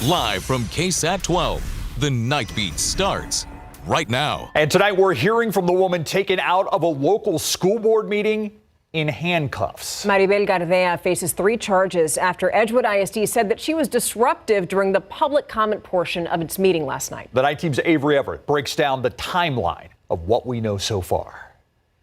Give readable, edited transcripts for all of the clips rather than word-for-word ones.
Live from KSAT 12, the Nightbeat starts right now. And tonight we're hearing from the woman taken out of a local school board meeting in handcuffs. Maribel Gardea faces 3 charges after Edgewood ISD said that she was disruptive during the public comment portion of its meeting last night. The Night Team's Avery Everett breaks down the timeline of what we know so far.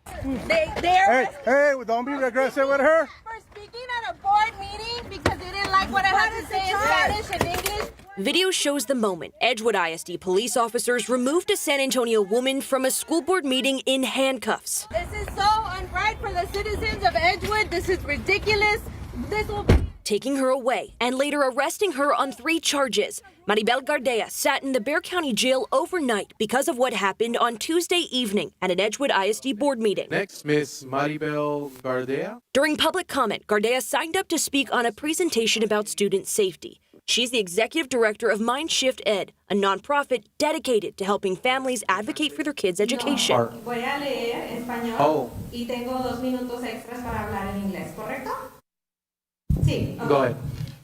Hey, don't be aggressive with her. For speaking at a board meeting because they didn't like what I had to say in Spanish and English. Video shows the moment Edgewood ISD police officers removed a San Antonio woman from a school board meeting in handcuffs. This is so unright for the citizens of Edgewood. This is ridiculous. This will be taking her away and later arresting her on 3 charges. Maribel Gardea sat in the Bexar County Jail overnight because of what happened on Tuesday evening at an Edgewood ISD board meeting. Next, Miss Maribel Gardea. During public comment, Gardea signed up to speak on a presentation about student safety. She's the executive director of Mindshift Ed, a nonprofit dedicated to helping families advocate for their kids' education. Voy a leer español y tengo 2 minutos extras para hablar en inglés, ¿correcto? Sí. Okay. Go ahead.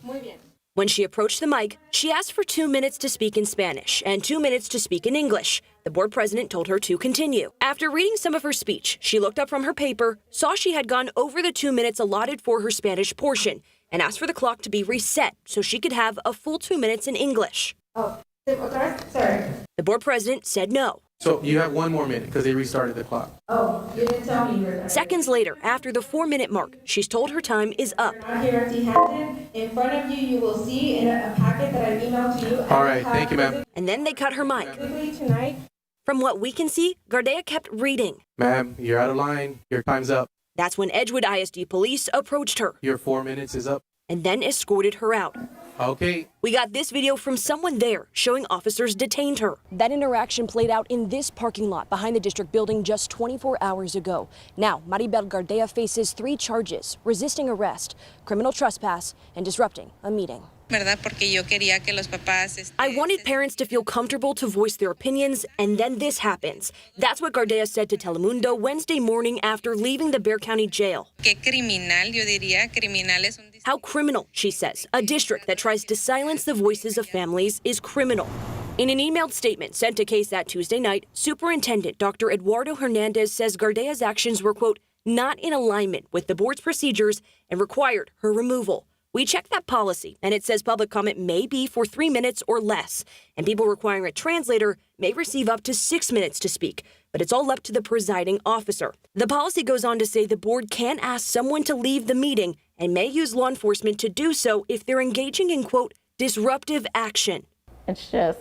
Muy bien. When she approached the mic, she asked for 2 minutes to speak in Spanish and 2 minutes to speak in English. The board president told her to continue. After reading some of her speech, she looked up from her paper, saw she had gone over the 2 minutes allotted for her Spanish portion, and asked for the clock to be reset so she could have a full 2 minutes in English. Oh, otra vez? Sorry. The board president said no. So you have 1 more minute because they restarted the clock. Oh, you didn't tell me you were there. Seconds later, after the 4-minute mark, she's told her time is up. Not here empty-handed. In front of you, you will see in a packet that I emailed to you. All right, thank you, ma'am. And then they cut her mic. Tonight. From what we can see, Gardea kept reading. Ma'am, you're out of line. Your time's up. That's when Edgewood ISD police approached her. Your 4 minutes is up. And then escorted her out. Okay. We got this video from someone there showing officers detained her. That interaction played out in this parking lot behind the district building just 24 hours ago. Now, Maribel Gardea faces 3 charges: resisting arrest, criminal trespass, and disrupting a meeting. I wanted parents to feel comfortable to voice their opinions, and then this happens. That's what Gardea said to Telemundo Wednesday morning after leaving the Bexar County Jail. How criminal, she says. A district that tries to silence the voices of families is criminal. In an emailed statement sent to KSAT Tuesday night, Superintendent Dr. Eduardo Hernandez says Gardea's actions were, quote, not in alignment with the board's procedures and required her removal. We checked that policy, and it says public comment may be for 3 minutes or less, and people requiring a translator may receive up to 6 minutes to speak, but it's all up to the presiding officer. The policy goes on to say the board can ask someone to leave the meeting and may use law enforcement to do so if they're engaging in, quote, disruptive action. It's just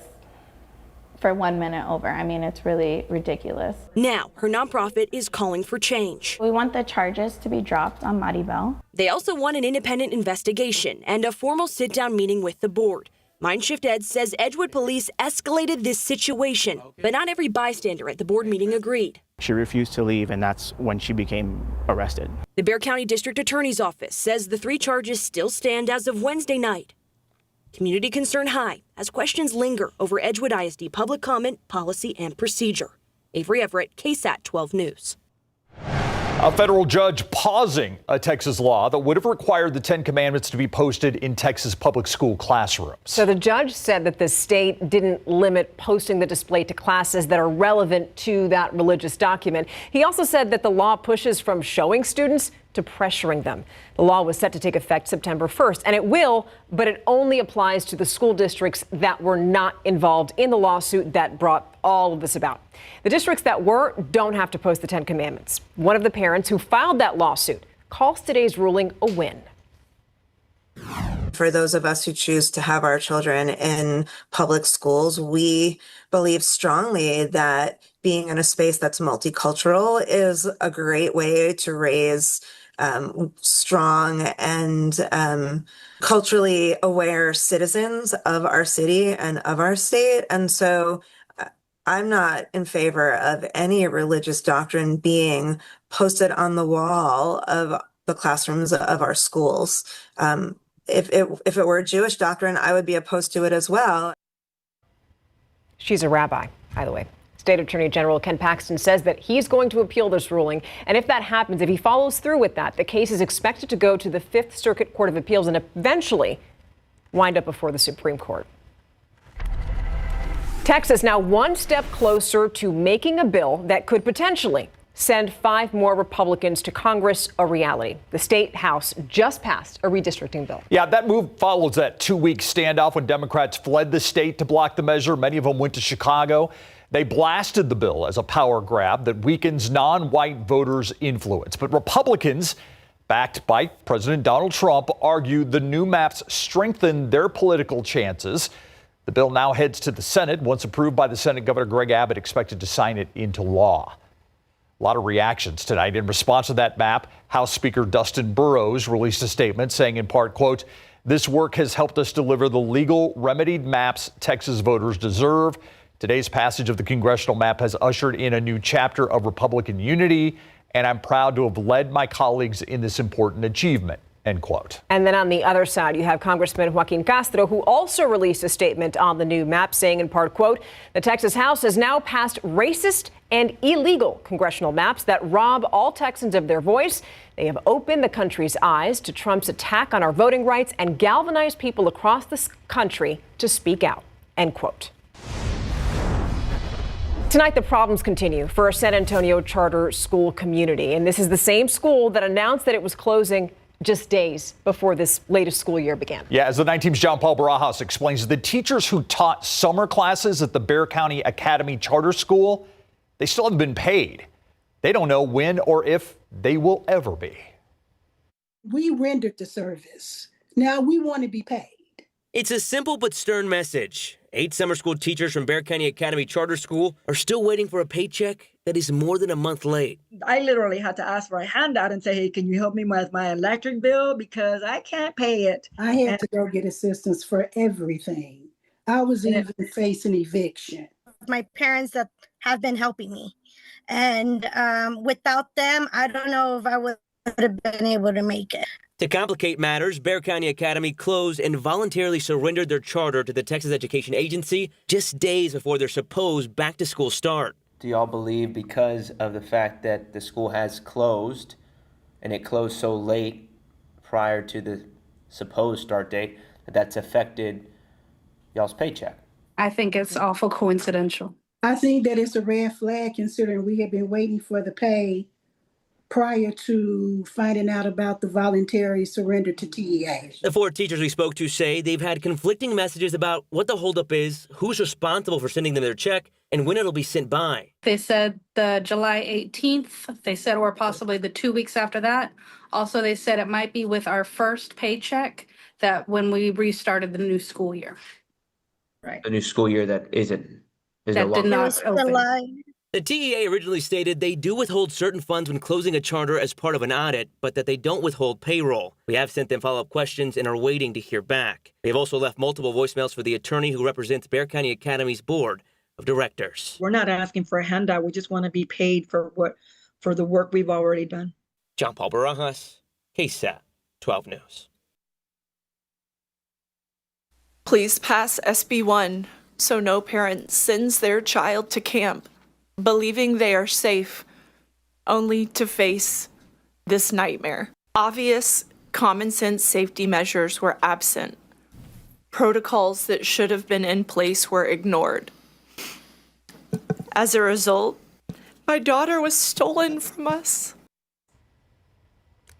for 1 minute over. I mean, it's really ridiculous. Now, her nonprofit is calling for change. We want the charges to be dropped on Maribel. They also want an independent investigation and a formal sit-down meeting with the board. Mindshift Ed says Edgewood police escalated this situation, but not every bystander at the board meeting agreed. She refused to leave, and that's when she became arrested. The Bexar County District Attorney's Office says the 3 charges still stand as of Wednesday night. Community concern high as questions linger over Edgewood ISD public comment, policy, and procedure. Avery Everett, KSAT 12 News. A federal judge pausing a Texas law that would have required the 10 Commandments to be posted in Texas public school classrooms. So the judge said that the state didn't limit posting the display to classes that are relevant to that religious document. He also said that the law pushes from showing students to pressuring them. The law was set to take effect September 1st, and it will, but it only applies to the school districts that were not involved in the lawsuit that brought all of this about. The districts that were don't have to post the 10 Commandments. One of the parents who filed that lawsuit calls today's ruling a win. For those of us who choose to have our children in public schools, we believe strongly that being in a space that's multicultural is a great way to raise strong and culturally aware citizens of our city and of our state. And so I'm not in favor of any religious doctrine being posted on the wall of the classrooms of our schools. If it were a Jewish doctrine, I would be opposed to it as well. She's a rabbi, by the way. State Attorney General Ken Paxton says that he's going to appeal this ruling. And if that happens, if he follows through with that, the case is expected to go to the Fifth Circuit Court of Appeals and eventually wind up before the Supreme Court. Texas now one step closer to making a bill that could potentially send 5 more Republicans to Congress a reality. The state house just passed a redistricting bill. Yeah, that move follows that 2-week standoff when Democrats fled the state to block the measure. Many of them went to Chicago. They blasted the bill as a power grab that weakens non-white voters' influence. But Republicans, backed by President Donald Trump, argued the new maps strengthen their political chances. The bill now heads to the Senate. Once approved by the Senate, Governor Greg Abbott expected to sign it into law. A lot of reactions tonight. In response to that map, House Speaker Dustin Burrows released a statement saying in part, quote, "This work has helped us deliver the legal remedied maps Texas voters deserve. Today's passage of the congressional map has ushered in a new chapter of Republican unity, and I'm proud to have led my colleagues in this important achievement." End quote. And then on the other side, you have Congressman Joaquin Castro, who also released a statement on the new map saying in part, quote, "The Texas House has now passed racist and illegal congressional maps that rob all Texans of their voice. They have opened the country's eyes to Trump's attack on our voting rights and galvanized people across this country to speak out." End quote. Tonight, the problems continue for a San Antonio charter school community. And this is the same school that announced that it was closing just days before this latest school year began. Yeah, as the 9 Team's John Paul Barajas explains, the teachers who taught summer classes at the Bexar County Academy Charter School, they still haven't been paid. They don't know when or if they will ever be. We rendered the service. Now we want to be paid. It's a simple but stern message. 8 summer school teachers from Bexar County Academy Charter School are still waiting for a paycheck that is more than a month late. I literally had to ask for a handout and say, hey, can you help me with my electric bill? Because I can't pay it. I had to go get assistance for everything. I was even facing eviction. My parents that have been helping me. And without them, I don't know if I would have been able to make it. To complicate matters, Bexar County Academy closed and voluntarily surrendered their charter to the Texas Education Agency just days before their supposed back-to-school start. Do y'all believe because of the fact that the school has closed and it closed so late prior to the supposed start date that that's affected y'all's paycheck? I think it's awful coincidental. I think that it's a red flag considering we have been waiting for the pay prior to finding out about the voluntary surrender to TEA. The 4 teachers we spoke to say they've had conflicting messages about what the holdup is, who's responsible for sending them their check, and when it'll be sent by. They said the July 18th, they said, or possibly the 2 weeks after that. Also, they said it might be with our first paycheck that when we restarted the new school year. Right. The new school year that isn't. That did not open. The TEA originally stated they do withhold certain funds when closing a charter as part of an audit, but that they don't withhold payroll. We have sent them follow-up questions and are waiting to hear back. They've also left multiple voicemails for the attorney who represents Bexar County Academy's board of directors. We're not asking for a handout. We just want to be paid for the work we've already done. John Paul Barajas, KSAT 12 News. Please pass SB 1 so no parent sends their child to camp believing they are safe, only to face this nightmare. Obvious common sense safety measures were absent. Protocols that should have been in place were ignored. As a result, my daughter was stolen from us.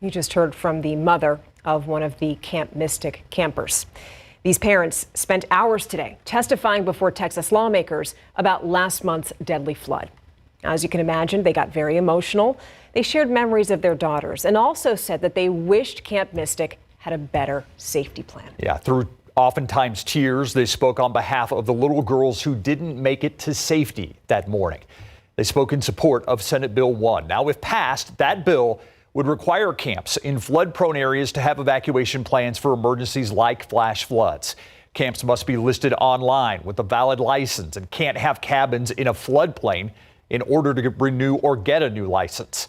You just heard from the mother of one of the Camp Mystic campers. These parents spent hours today testifying before Texas lawmakers about last month's deadly flood. As you can imagine, they got very emotional. They shared memories of their daughters and also said that they wished Camp Mystic had a better safety plan. Yeah, through oftentimes tears, they spoke on behalf of the little girls who didn't make it to safety that morning. They spoke in support of Senate Bill 1. Now, if passed, that bill would require camps in flood-prone areas to have evacuation plans for emergencies like flash floods. Camps must be listed online with a valid license and can't have cabins in a floodplain in order to renew or get a new license.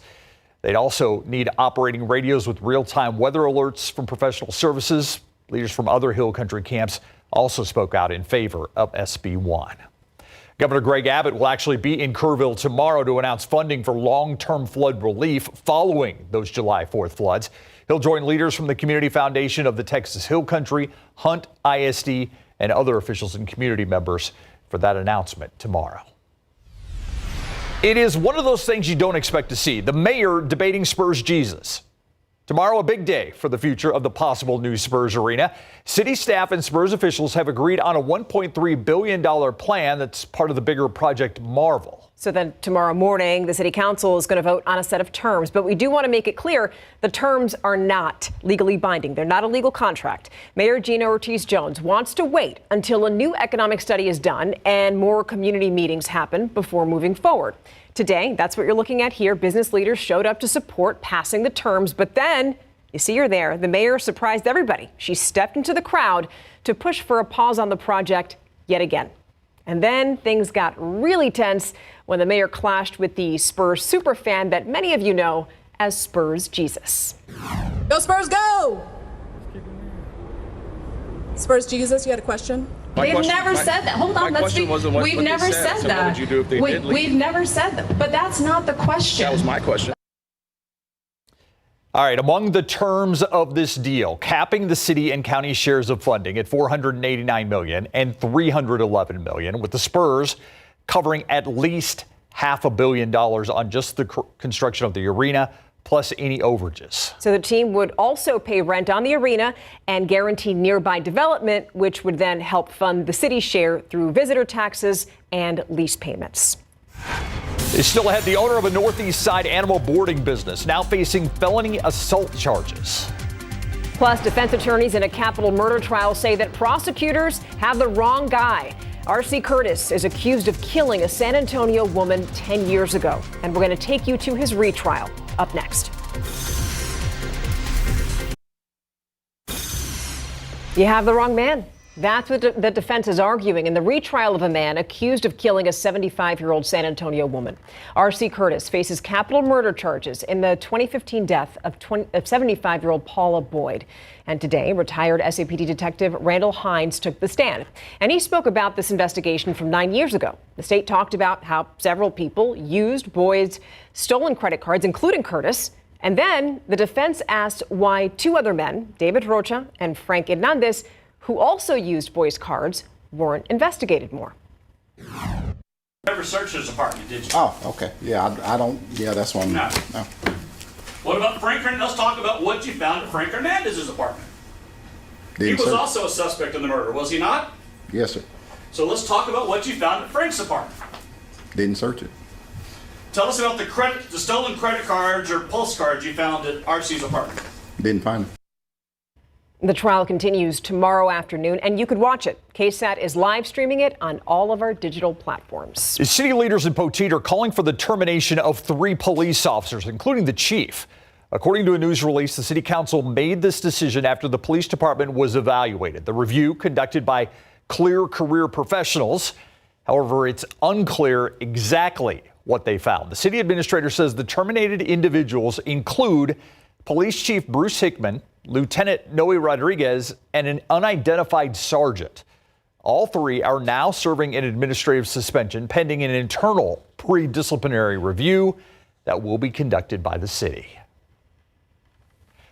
They'd also need operating radios with real-time weather alerts from professional services. Leaders from other Hill Country camps also spoke out in favor of SB 1. Governor Greg Abbott will actually be in Kerrville tomorrow to announce funding for long-term flood relief following those July 4th floods. He'll join leaders from the Community Foundation of the Texas Hill Country, Hunt ISD, and other officials and community members for that announcement tomorrow. It is one of those things you don't expect to see. The mayor debating Spurs Jesus. Tomorrow, a big day for the future of the possible new Spurs arena. City staff and Spurs officials have agreed on a $1.3 billion plan that's part of the bigger Project Marvel. So then tomorrow morning, the city council is going to vote on a set of terms. But we do want to make it clear the terms are not legally binding. They're not a legal contract. Mayor Gina Ortiz-Jones wants to wait until a new economic study is done and more community meetings happen before moving forward. Today, that's what you're looking at here. Business leaders showed up to support passing the terms. But then, you see her there, the mayor surprised everybody. She stepped into the crowd to push for a pause on the project yet again. And then things got really tense when the mayor clashed with the Spurs superfan that many of you know as Spurs Jesus. Go Spurs, go! Spurs Jesus, you had a question? They've never said that. Hold on, let's be. We've never said that. What would you do if they did leave? We've never said that. But that's not the question. That was my question. All right, among the terms of this deal, capping the city and county shares of funding at $489 million and $311 million, with the Spurs covering at least $500 million on just the construction of the arena, plus any overages. So the team would also pay rent on the arena and guarantee nearby development, which would then help fund the city's share through visitor taxes and lease payments. Still ahead, the owner of a Northeast Side animal boarding business now facing felony assault charges. Plus, defense attorneys in a capital murder trial say that prosecutors have the wrong guy. R.C. Curtis is accused of killing a San Antonio woman 10 years ago. And we're going to take you to his retrial up next. You have the wrong man. That's what the defense is arguing in the retrial of a man accused of killing a 75-year-old San Antonio woman. R.C. Curtis faces capital murder charges in the 2015 death of 75-year-old Paula Boyd. And today, retired SAPD detective Randall Hines took the stand. And he spoke about this investigation from 9 years ago. The state talked about how several people used Boyd's stolen credit cards, including Curtis. And then the defense asked why two other men, David Rocha and Frank Hernandez, who also used Boyd's cards, weren't investigated more. Never searched his apartment, did you? Oh, okay. Yeah, I don't. Yeah, that's one. No. No. What about Frank Hernandez? Let's talk about what you found at Frank Hernandez's apartment. He was search. also a suspect in the murder, was he not? Yes, sir. So let's talk about what you found at Frank's apartment. Didn't search it. Tell us about the stolen credit cards or pulse cards you found at RC's apartment. Didn't find them. The trial continues tomorrow afternoon, and you could watch it. KSAT is live streaming it on all of our digital platforms. City leaders in Poteet are calling for the termination of 3 police officers, including the chief. According to a news release, the city council made this decision after the police department was evaluated. The review, conducted by Clear Career Professionals. However, it's unclear exactly what they found. The city administrator says the terminated individuals include Police Chief Bruce Hickman, Lieutenant Noe Rodriguez, and an unidentified sergeant. All 3 are now serving an administrative suspension pending an internal pre-disciplinary review that will be conducted by the city.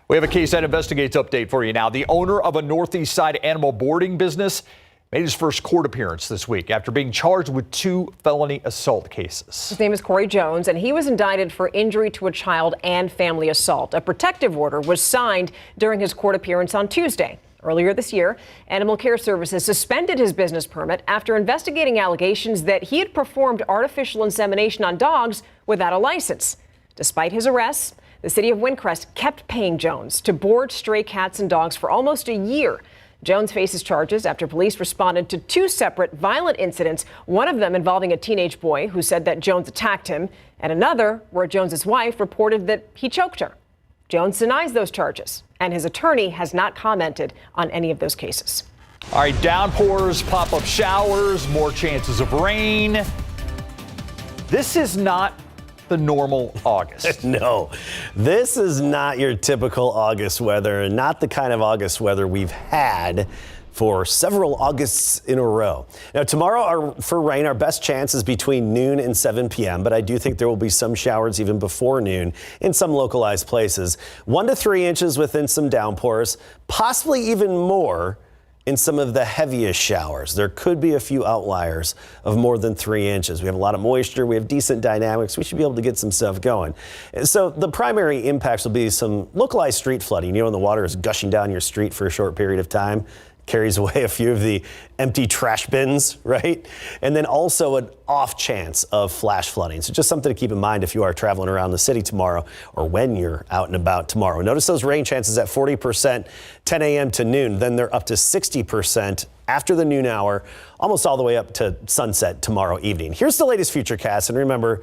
We have a KSAT Investigates update for you now. The owner of a Northeast Side animal boarding business made his first court appearance this week after being charged with 2 felony assault cases. His name is Corey Jones, and he was indicted for injury to a child and family assault. A protective order was signed during his court appearance on Tuesday. Earlier this year, Animal Care Services suspended his business permit after investigating allegations that he had performed artificial insemination on dogs without a license. Despite his arrest, the city of Windcrest kept paying Jones to board stray cats and dogs for almost a year. Jones faces charges after police responded to 2 separate violent incidents, one of them involving a teenage boy who said that Jones attacked him, and another where Jones's wife reported that he choked her. Jones denies those charges, and his attorney has not commented on any of those cases. All right, downpours, pop-up showers, more chances of rain. This is not the normal August. No, this is not your typical August weather, and not the kind of August weather we've had for several Augusts in a row. Now, tomorrow for rain, our best chance is between noon and 7 p.m., but I do think there will be some showers even before noon in some localized places. 1 to 3 inches within some downpours, possibly even more in some of the heaviest showers. There could be a few outliers of more than 3 inches. We have a lot of moisture. We have decent dynamics. We should be able to get some stuff going. And so the primary impacts will be some localized street flooding. You know, when the water is gushing down your street for a short period of time, carries away a few of the empty trash bins, right? And then also an off chance of flash flooding. So just something to keep in mind if you are traveling around the city tomorrow or when you're out and about tomorrow. Notice those rain chances at 40%, 10 a.m. to noon. Then they're up to 60% after the noon hour, almost all the way up to sunset tomorrow evening. Here's the latest futurecast. And remember,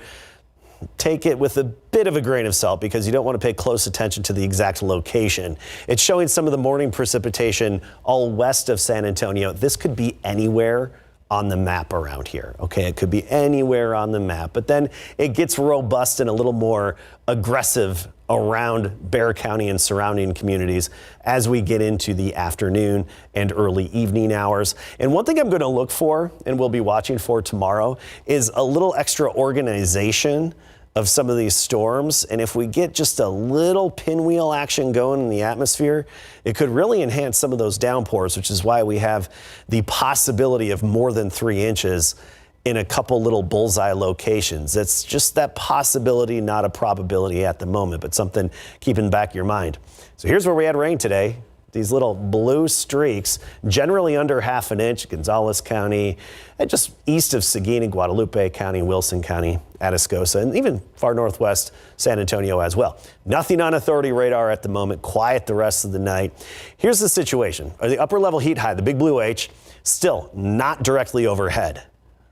take it with a bit of a grain of salt because you don't want to pay close attention to the exact location. It's showing some of the morning precipitation all west of San Antonio. This could be anywhere on the map around here. Okay, it could be anywhere on the map, but then it gets robust and a little more aggressive around Bexar County and surrounding communities as we get into the afternoon and early evening hours. And one thing I'm going to look for and we'll be watching for tomorrow is a little extra organization of some of these storms. And if we get just a little pinwheel action going in the atmosphere, it could really enhance some of those downpours, which is why we have the possibility of more than 3 inches in a couple little bullseye locations. It's just that possibility, not a probability at the moment, but something keep in the back of your mind. So here's where we had rain today. These little blue streaks, generally under ½ inch, Gonzales County, and just east of Seguin and Guadalupe County, Wilson County, Atascosa, and even far northwest San Antonio as well. Nothing on authority radar at the moment, quiet the rest of the night. Here's the situation. The upper level heat high, the big blue H, still not directly overhead.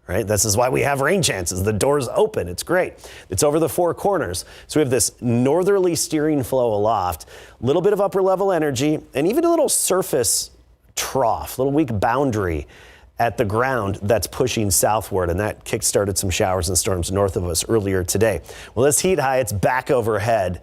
Right? This is why we have rain chances. The door's open. It's great. It's over the four corners. So we have this northerly steering flow aloft, a little bit of upper level energy, and even a little surface trough, little weak boundary at the ground that's pushing southward, and that kick-started some showers and storms north of us earlier today. Well, this heat high, it's back overhead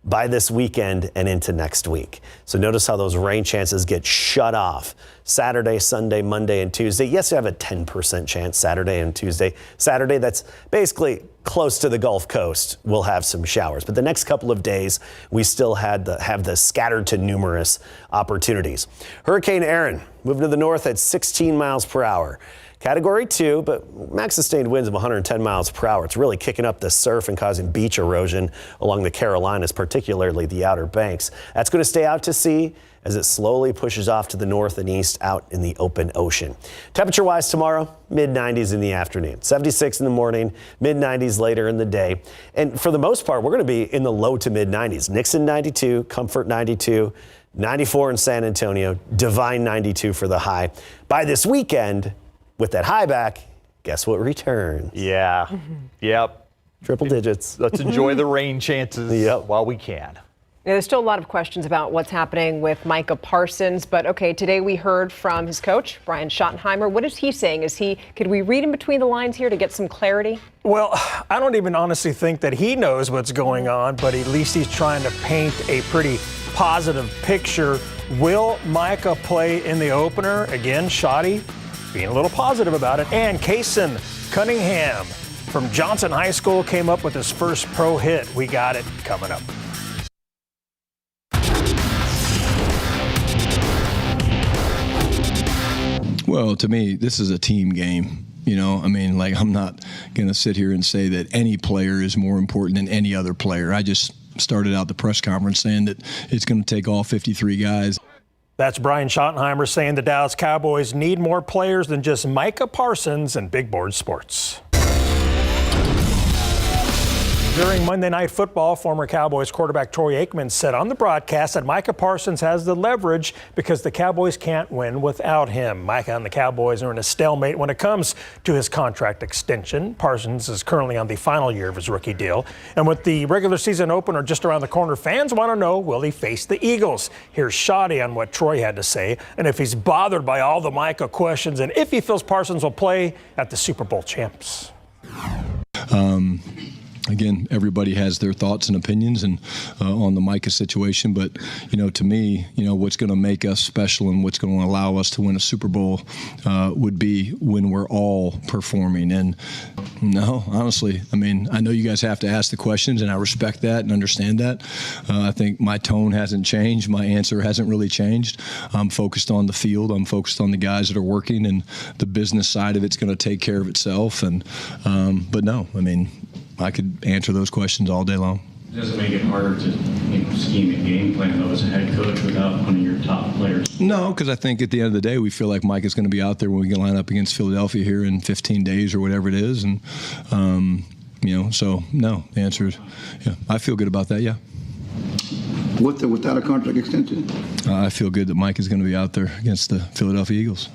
by this weekend and into next week. So notice how those rain chances get shut off Saturday, Sunday, Monday, and Tuesday. Yes, you have a 10% chance Saturday and Tuesday. Saturday, that's basically close to the Gulf Coast. We'll have some showers. But the next couple of days, we still have the scattered to numerous opportunities. Hurricane Erin moving to the north at 16 miles per hour. Category 2, but max sustained winds of 110 miles per hour. It's really kicking up the surf and causing beach erosion along the Carolinas, particularly the Outer Banks. That's going to stay out to sea as it slowly pushes off to the north and east out in the open ocean. Temperature-wise tomorrow, mid-90s in the afternoon, 76 in the morning, mid-90s later in the day. And for the most part, we're going to be in the low to mid-90s. Nixon 92, Comfort 92, 94 in San Antonio, Divine 92 for the high. By this weekend, with that high back, guess what returns? Yeah. Yep. Triple digits. Let's enjoy the rain chances while we can. There's still a lot of questions about what's happening with Micah Parsons, but okay, today we heard from his coach, Brian Schottenheimer. What is he saying? Could we read in between the lines here to get some clarity? Well, I don't even honestly think that he knows what's going on, but at least he's trying to paint a pretty positive picture. Will Micah play in the opener? Again, Shotty being a little positive about it. And Kason Cunningham from Johnson High School came up with his first pro hit. We got it coming up. Well, to me, this is a team game. You know, I mean, like, I'm not going to sit here and say that any player is more important than any other player. I just started out the press conference saying that it's going to take all 53 guys. That's Brian Schottenheimer saying the Dallas Cowboys need more players than just Micah Parsons in big board sports. During Monday Night Football, former Cowboys quarterback Troy Aikman said on the broadcast that Micah Parsons has the leverage because the Cowboys can't win without him. Micah and the Cowboys are in a stalemate when it comes to his contract extension. Parsons is currently on the final year of his rookie deal. And with the regular season opener just around the corner, fans want to know, will he face the Eagles? Here's Shotty on what Troy had to say, and if he's bothered by all the Micah questions, and if he feels Parsons will play at the Super Bowl champs. Again, everybody has their thoughts and opinions and on the Micah situation, but to me, what's going to make us special and what's going to allow us to win a Super Bowl would be when we're all performing. And no, honestly, I know you guys have to ask the questions, and I respect that and understand that. I think my tone hasn't changed. My answer hasn't really changed. I'm focused on the field. I'm focused on the guys that are working, and the business side of it's going to take care of itself. And but no, I could answer those questions all day long. Does it make it harder to scheme a game plan, though, as a head coach without one of your top players? No, because I think at the end of the day, we feel like Mike is going to be out there when we can line up against Philadelphia here in 15 days or whatever it is. And, so no, the answer is, yeah, I feel good about that, yeah. Without a contract extension? I feel good that Mike is going to be out there against the Philadelphia Eagles.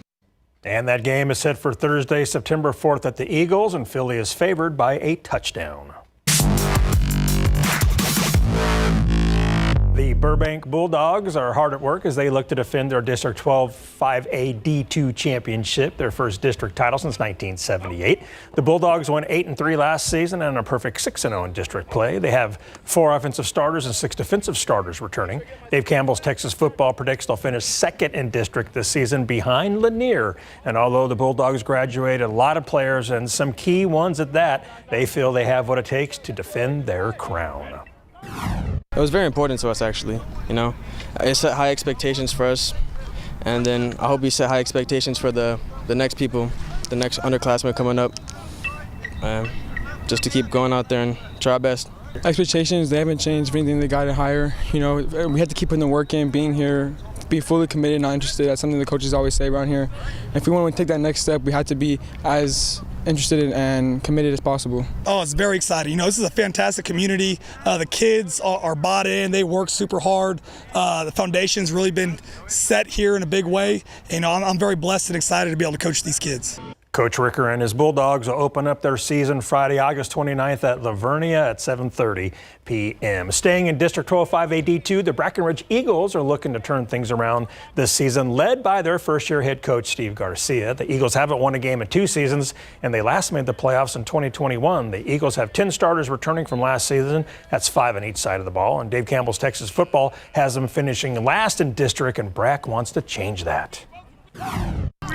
And that game is set for Thursday, September 4th at the Eagles, and Philly is favored by a touchdown. The Burbank Bulldogs are hard at work as they look to defend their District 12 5A D2 championship, their first district title since 1978. The Bulldogs won 8-3 last season and a perfect 6-0 in district play. They have 4 offensive starters and 6 defensive starters returning. Dave Campbell's Texas football predicts they'll finish second in district this season behind Lanier. And although the Bulldogs graduated a lot of players and some key ones at that, they feel they have what it takes to defend their crown. It was very important to us, actually. It set high expectations for us, and then I hope we set high expectations for the next people, the next underclassmen coming up, just to keep going out there and try our best. Expectations, they haven't changed. If anything, they got it higher. We had to keep putting the work in, being here, be fully committed, not interested. That's something the coaches always say around here. If we want to take that next step, we have to be as interested and committed as possible. Oh, it's very exciting. This is a fantastic community. The kids are bought in. They work super hard. The foundation's really been set here in a big way. I'm very blessed and excited to be able to coach these kids. Coach Ricker and his Bulldogs will open up their season Friday, August 29th at Lavernia at 7:30 p.m. Staying in District 12 5A D2, the Brackenridge Eagles are looking to turn things around this season, led by their first-year head coach, Steve Garcia. The Eagles haven't won a game in 2 seasons, and they last made the playoffs in 2021. The Eagles have 10 starters returning from last season. That's 5 on each side of the ball. And Dave Campbell's Texas football has them finishing last in district, and Brack wants to change that.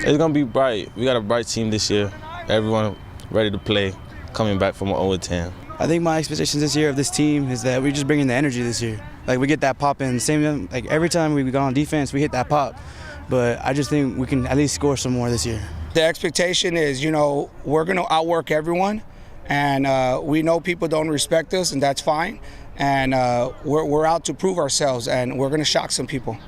It's going to be bright. We got a bright team this year. Everyone ready to play, coming back from an 0-10. I think my expectations this year of this team is that we just bring in the energy this year. We get that pop in. Same, every time we go on defense, we hit that pop. But I just think we can at least score some more this year. The expectation is, we're going to outwork everyone. And we know people don't respect us, and that's fine. And we're out to prove ourselves, and we're going to shock some people.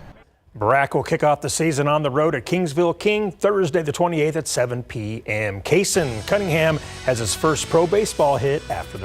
Brack will kick off the season on the road at Kingsville King Thursday the 28th at 7 p.m. Kaysen Cunningham has his first pro baseball hit after the